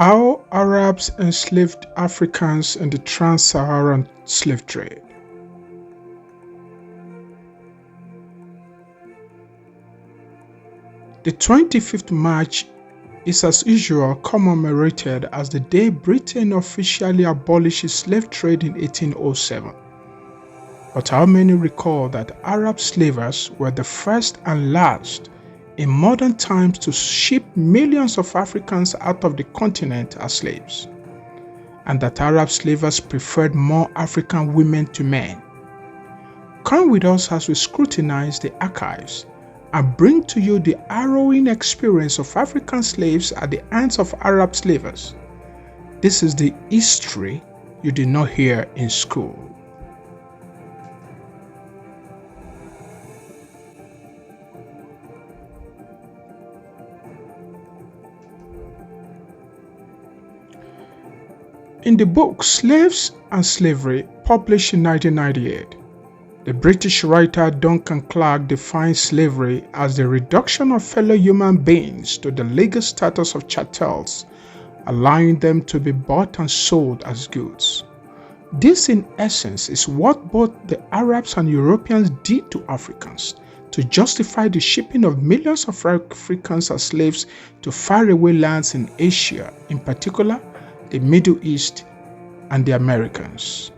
How Arabs enslaved Africans in the Trans-Saharan slave trade. The 25th March is as usual commemorated as the day Britain officially abolished its slave trade in 1807. But how many recall that Arab slavers were the first and last in modern times to ship millions of Africans out of the continent as slaves, and that Arab slavers preferred more African women to men? Come with us as we scrutinize the archives and bring to you the harrowing experience of African slaves at the hands of Arab slavers. This is the history you did not hear in school. In the book Slaves and Slavery, published in 1998, the British writer Duncan Clark defines slavery as the reduction of fellow human beings to the legal status of chattels, allowing them to be bought and sold as goods. This, in essence, is what both the Arabs and Europeans did to Africans to justify the shipping of millions of Africans as slaves to faraway lands in Asia, in particular the Middle East and the Americas.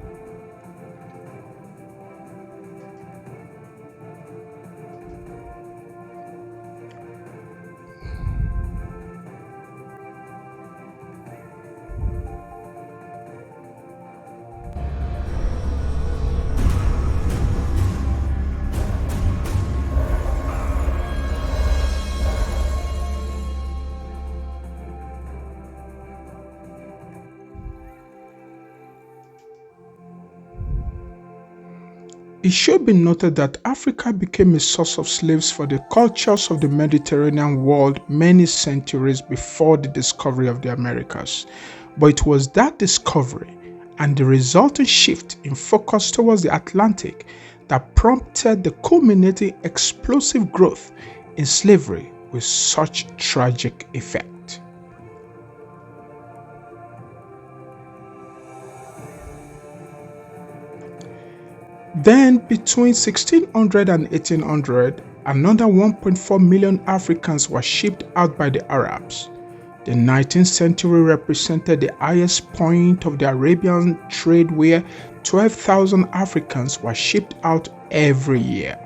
It should be noted that Africa became a source of slaves for the cultures of the Mediterranean world many centuries before the discovery of the Americas. But it was that discovery and the resulting shift in focus towards the Atlantic that prompted the culminating explosive growth in slavery with such tragic effect. Then, between 1600 and 1800, another 1.4 million Africans were shipped out by the Arabs. The 19th century represented the highest point of the Arabian trade, where 12,000 Africans were shipped out every year.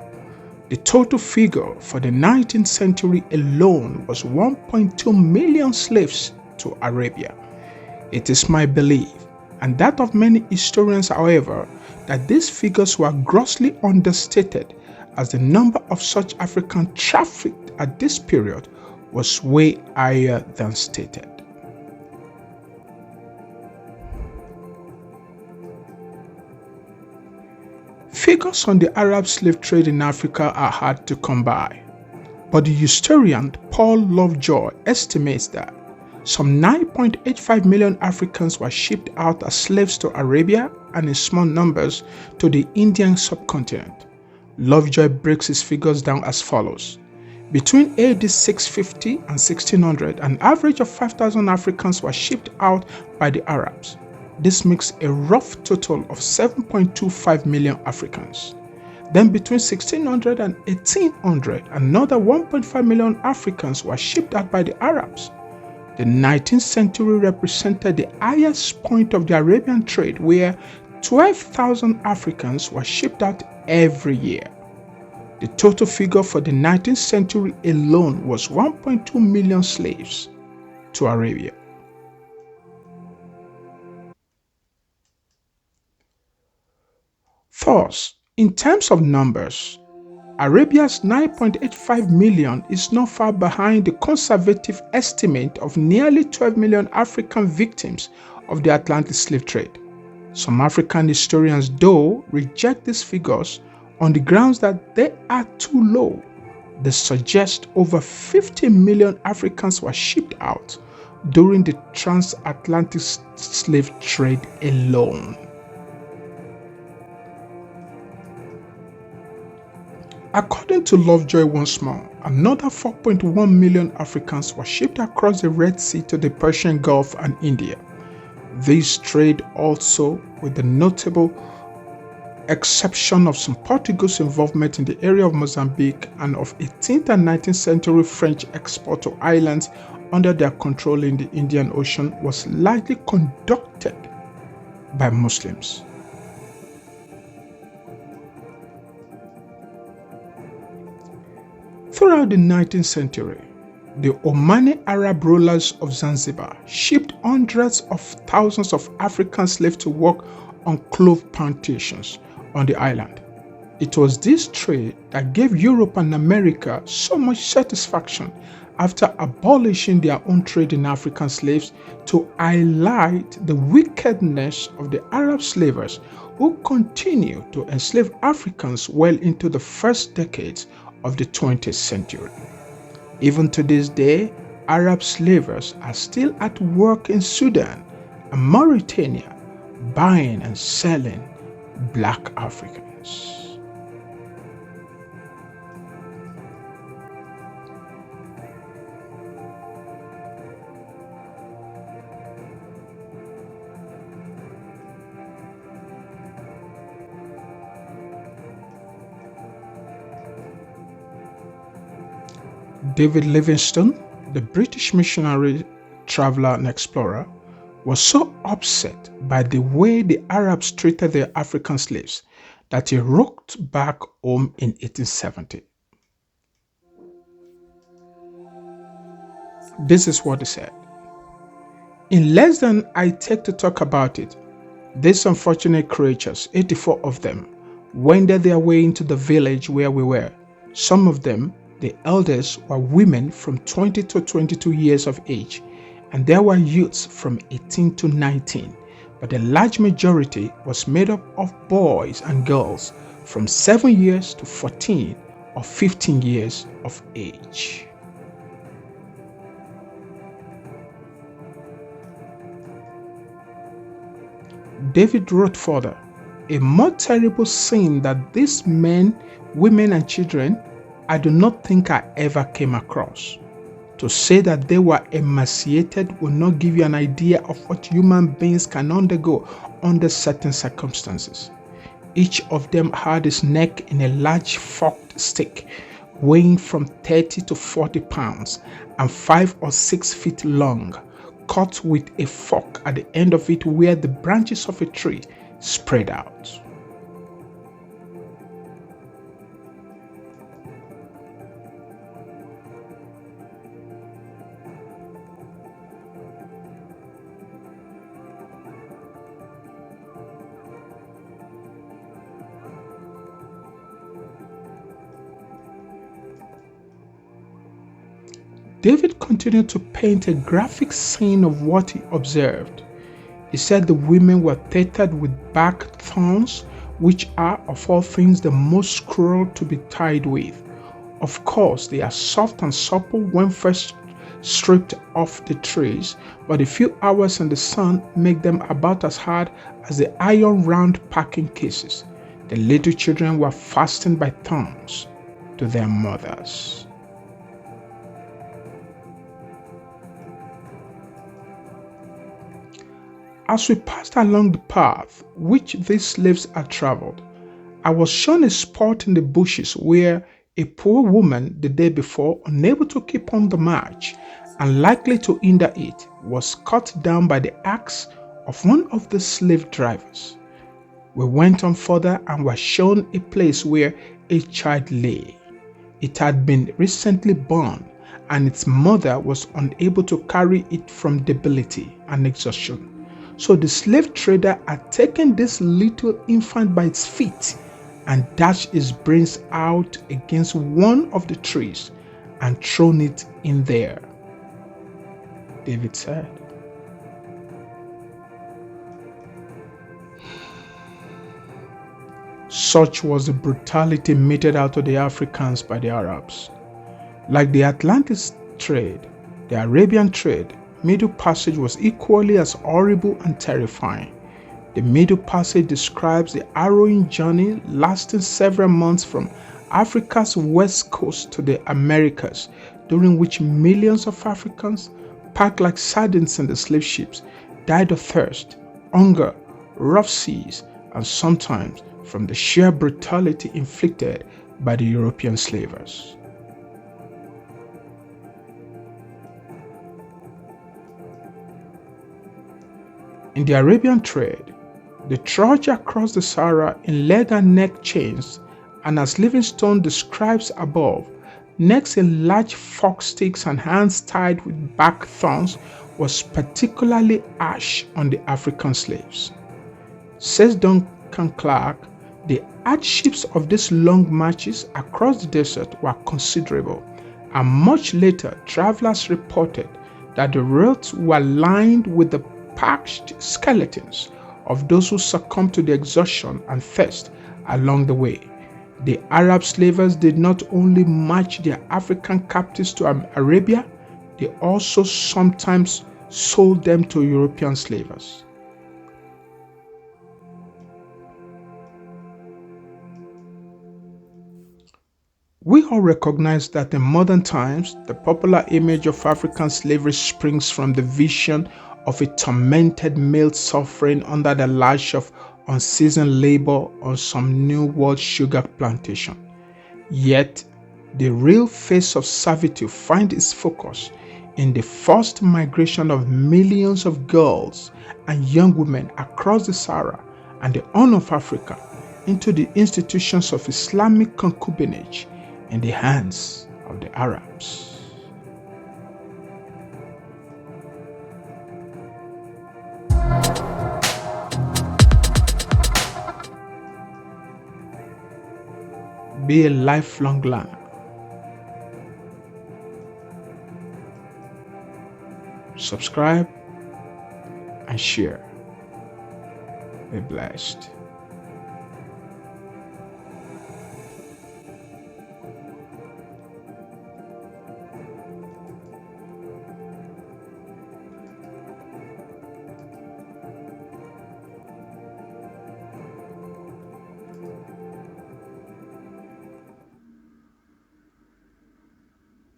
The total figure for the 19th century alone was 1.2 million slaves to Arabia. It is my belief, and that of many historians, however, that these figures were grossly understated, as the number of such Africans trafficked at this period was way higher than stated. Figures on the Arab slave trade in Africa are hard to come by, but the historian Paul Lovejoy estimates that some 9.85 million Africans were shipped out as slaves to Arabia and in small numbers to the Indian subcontinent. Lovejoy breaks his figures down as follows. Between AD 650 and 1600, an average of 5,000 Africans were shipped out by the Arabs. This makes a rough total of 7.25 million Africans. Then between 1600 and 1800, another 1.5 million Africans were shipped out by the Arabs. The 19th century represented the highest point of the Arabian trade, where 12,000 Africans were shipped out every year. The total figure for the 19th century alone was 1.2 million slaves to Arabia. Thus, in terms of numbers, Arabia's 9.85 million is not far behind the conservative estimate of nearly 12 million African victims of the Atlantic slave trade. Some African historians, though, reject these figures on the grounds that they are too low. They suggest over 50 million Africans were shipped out during the transatlantic slave trade alone. According to Lovejoy once more, another 4.1 million Africans were shipped across the Red Sea to the Persian Gulf and India. This trade also, with the notable exception of some Portuguese involvement in the area of Mozambique and of 18th and 19th century French export to islands under their control in the Indian Ocean, was largely conducted by Muslims. Throughout the 19th century, the Omani Arab rulers of Zanzibar shipped hundreds of thousands of African slaves to work on clove plantations on the island. It was this trade that gave Europe and America so much satisfaction after abolishing their own trade in African slaves, to highlight the wickedness of the Arab slavers who continued to enslave Africans well into the first decades of the 20th century. Even to this day, Arab slavers are still at work in Sudan and Mauritania, buying and selling black Africans. David Livingstone, the British missionary, traveler, and explorer, was so upset by the way the Arabs treated their African slaves that he wrote back home in 1870. This is what he said: "In less than I take to talk about it, these unfortunate creatures, 84 of them, wended their way into the village where we were. Some of them, the elders, were women from 20 to 22 years of age, and there were youths from 18 to 19, but the large majority was made up of boys and girls from 7 years to 14 or 15 years of age." David wrote further, "A more terrible sin than these men, women, and children I do not think I ever came across. To say that they were emaciated will not give you an idea of what human beings can undergo under certain circumstances. Each of them had his neck in a large forked stick, weighing from 30 to 40 pounds and 5 or 6 feet long, cut with a fork at the end of it where the branches of a tree spread out." David continued to paint a graphic scene of what he observed. He said the women were tethered with bark thorns, which are of all things the most cruel to be tied with. Of course, they are soft and supple when first stripped off the trees, but a few hours in the sun make them about as hard as the iron round packing cases. The little children were fastened by thongs to their mothers. As we passed along the path which these slaves had traveled, I was shown a spot in the bushes where a poor woman the day before, unable to keep on the march and likely to hinder it, was cut down by the axe of one of the slave drivers. We went on further and were shown a place where a child lay. It had been recently born, and its mother was unable to carry it from debility and exhaustion. So the slave trader had taken this little infant by its feet and dashed its brains out against one of the trees and thrown it in there," David said. Such was the brutality meted out to the Africans by the Arabs. Like the Atlantic trade, the Arabian trade, Middle Passage was equally as horrible and terrifying. The Middle Passage describes the harrowing journey lasting several months from Africa's west coast to the Americas, during which millions of Africans, packed like sardines in the slave ships, died of thirst, hunger, rough seas, and sometimes from the sheer brutality inflicted by the European slavers. In the Arabian trade, the trudge across the Sahara in leg and neck chains, and as Livingstone describes above, necks in large fork sticks and hands tied with back thongs, was particularly harsh on the African slaves. Says Duncan Clark, the hardships of these long marches across the desert were considerable, and much later travelers reported that the roads were lined with the parched skeletons of those who succumbed to the exhaustion and thirst along the way. The Arab slavers did not only march their African captives to Arabia, they also sometimes sold them to European slavers. We all recognize that in modern times, the popular image of African slavery springs from the vision of a tormented male suffering under the lash of unseasoned labor on some New World sugar plantation. Yet, the real face of servitude finds its focus in the forced migration of millions of girls and young women across the Sahara and the Horn of Africa into the institutions of Islamic concubinage in the hands of the Arabs. Be a lifelong learner. Subscribe and share. Be blessed.